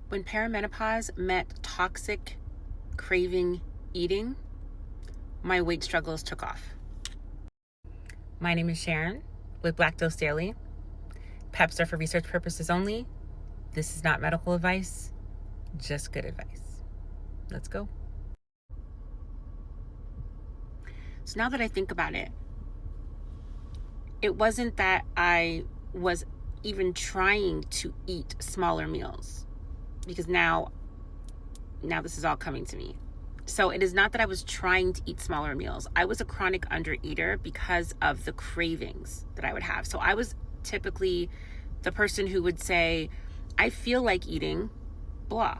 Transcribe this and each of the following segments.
When perimenopause met toxic craving eating, my weight struggles took off. My name is Sharon with Black Dose Daily. PEPs are for research purposes only. This is not medical advice, just good advice. Let's go. So now that I think about it, it wasn't that I was even trying to eat smaller meals, because now this is all coming to me. So it is not that I was trying to eat smaller meals. I was a chronic undereater because of the cravings that I would have. So I was typically the person who would say, I feel like eating blah,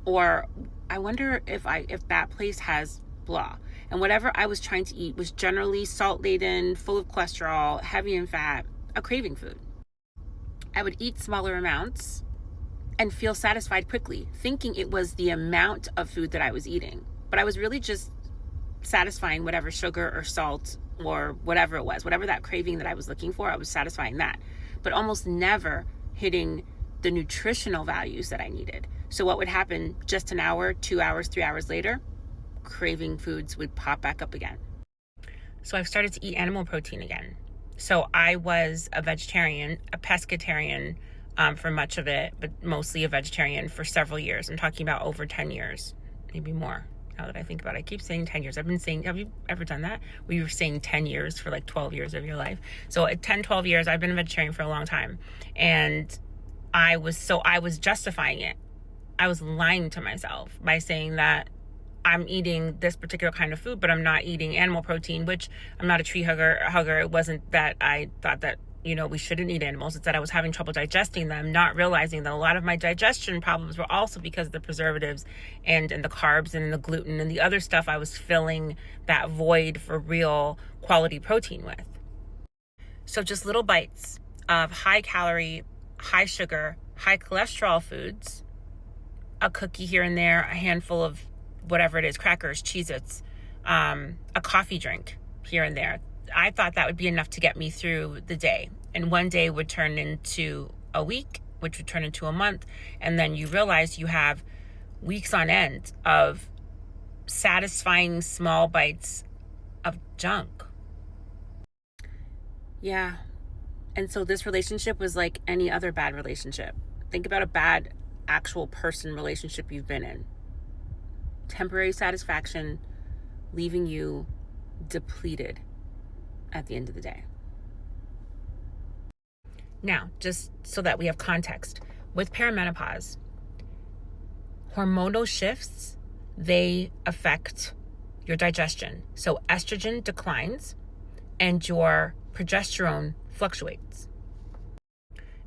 or I wonder if that place has blah. And whatever I was trying to eat was generally salt laden, full of cholesterol, heavy in fat, a craving food. I would eat smaller amounts and feel satisfied quickly, thinking it was the amount of food that I was eating. But I was really just satisfying whatever sugar or salt or whatever it was, whatever that craving that I was looking for, I was satisfying that, but almost never hitting the nutritional values that I needed. So what would happen just an hour, 2 hours, 3 hours later, craving foods would pop back up again. So I've started to eat animal protein again. So I was a vegetarian, a pescatarian, for much of it, but mostly a vegetarian for several years. I'm talking about over 10 years, maybe more. Now that I think about it, I keep saying 10 years. I've been saying, have you ever done that? Where you're saying 10 years for like 12 years of your life. So at 10, 12 years, I've been a vegetarian for a long time. And I was justifying it. I was lying to myself by saying that I'm eating this particular kind of food, but I'm not eating animal protein, which I'm not a tree hugger. It wasn't that I thought that, we shouldn't eat animals. It's that I was having trouble digesting them, not realizing that a lot of my digestion problems were also because of the preservatives and the carbs and the gluten and the other stuff I was filling that void for real quality protein with. So just little bites of high calorie, high sugar, high cholesterol foods, a cookie here and there, a handful of whatever it is, crackers, Cheez-Its, a coffee drink here and there. I thought that would be enough to get me through the day. And one day would turn into a week, which would turn into a month. And then you realize you have weeks on end of satisfying small bites of junk. Yeah. And so this relationship was like any other bad relationship. Think about a bad actual person relationship you've been in. Temporary satisfaction, leaving you depleted at the end of the day. Now, just so that we have context, with perimenopause, hormonal shifts, they affect your digestion. So estrogen declines and your progesterone fluctuates.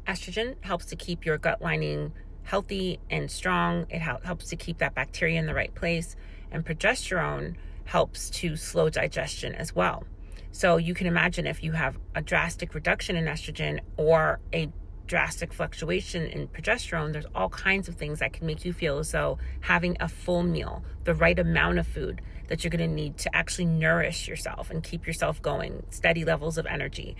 Estrogen helps to keep your gut lining healthy and strong. It helps to keep that bacteria in the right place. And progesterone helps to slow digestion as well. So you can imagine if you have a drastic reduction in estrogen or a drastic fluctuation in progesterone, there's all kinds of things that can make you feel as though having a full meal, the right amount of food that you're going to need to actually nourish yourself and keep yourself going, steady levels of energy,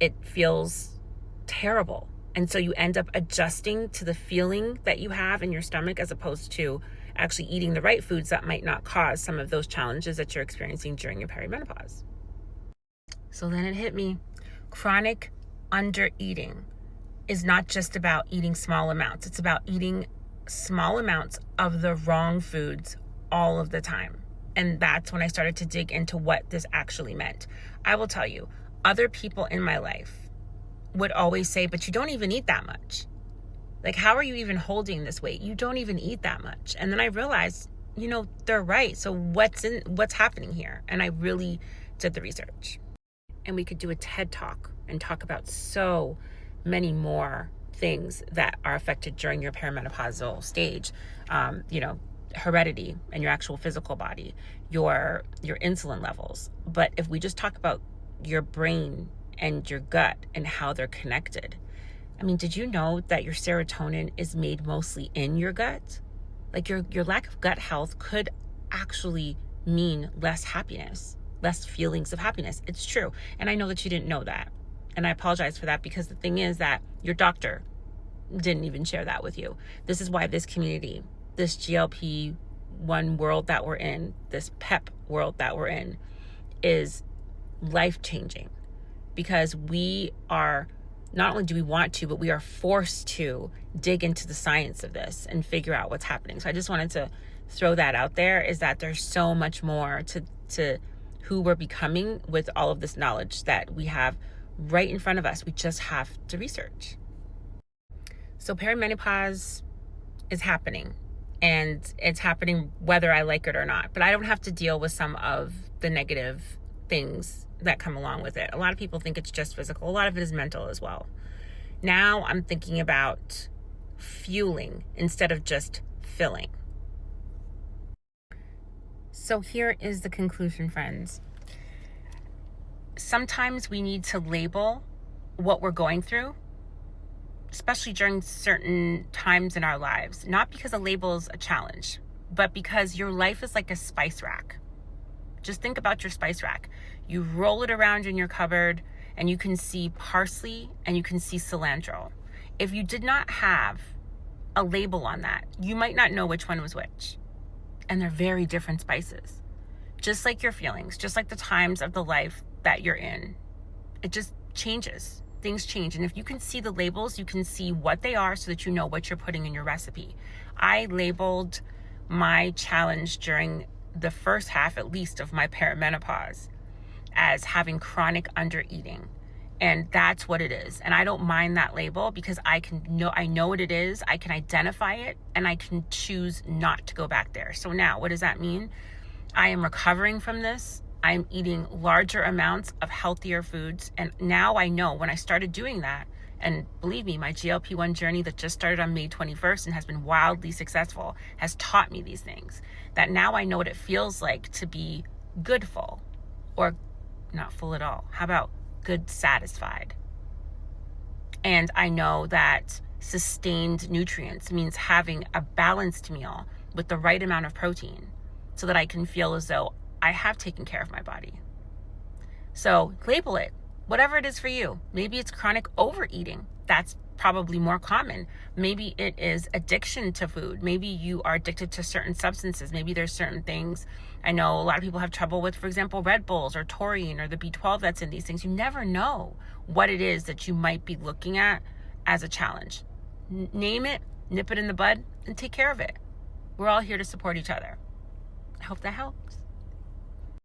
it feels terrible. And so you end up adjusting to the feeling that you have in your stomach as opposed to actually eating the right foods that might not cause some of those challenges that you're experiencing during your perimenopause. So then it hit me. Chronic undereating is not just about eating small amounts. It's about eating small amounts of the wrong foods all of the time. And that's when I started to dig into what this actually meant. I will tell you, other people in my life would always say, but you don't even eat that much. Like, how are you even holding this weight? You don't even eat that much. And then I realized, they're right. So what's happening here? And I really did the research. And we could do a TED Talk and talk about so many more things that are affected during your perimenopausal stage. Heredity and your actual physical body, your insulin levels. But if we just talk about your brain and your gut and how they're connected. I mean, did you know that your serotonin is made mostly in your gut? Like your lack of gut health could actually mean less happiness, less feelings of happiness. It's true. And I know that you didn't know that. And I apologize for that, because the thing is that your doctor didn't even share that with you. This is why this community, this GLP-1 world that we're in, this PEP world that we're in, is life-changing, because we are, not only do we want to, but we are forced to dig into the science of this and figure out what's happening. So I just wanted to throw that out there, is that there's so much more to who we're becoming with all of this knowledge that we have right in front of us. We just have to research. So perimenopause is happening, and it's happening whether I like it or not. But I don't have to deal with some of the negative things that come along with it. A lot of people think it's just physical. A lot of it is mental as well. Now I'm thinking about fueling instead of just filling. So here is the conclusion, friends. Sometimes we need to label what we're going through, especially during certain times in our lives, not because a label is a challenge, but because your life is like a spice rack. Just think about your spice rack. You roll it around in your cupboard and you can see parsley and you can see cilantro. If you did not have a label on that, you might not know which one was which. And they're very different spices. Just like your feelings, just like the times of the life that you're in. It just changes. Things change. And if you can see the labels, you can see what they are so that you know what you're putting in your recipe. I labeled my challenge during the first half, at least, of my perimenopause as having chronic undereating. And that's what it is. And I don't mind that label, because I know what it is, I can identify it, and I can choose not to go back there. So now, what does that mean? I am recovering from this. I'm eating larger amounts of healthier foods. And now I know, when I started doing that, and believe me, my GLP-1 journey that just started on May 21st and has been wildly successful has taught me these things, that now I know what it feels like to be good full, or not full at all. How about good satisfied? And I know that sustained nutrients means having a balanced meal with the right amount of protein so that I can feel as though I have taken care of my body. So label it, whatever it is for you. Maybe it's chronic overeating. That's probably more common. Maybe it is addiction to food. Maybe you are addicted to certain substances. Maybe there's certain things. I know a lot of people have trouble with, for example, Red Bulls or taurine or the B12 that's in these things. You never know what it is that you might be looking at as a challenge. Name it, nip it in the bud, and take care of it. We're all here to support each other. I hope that helps.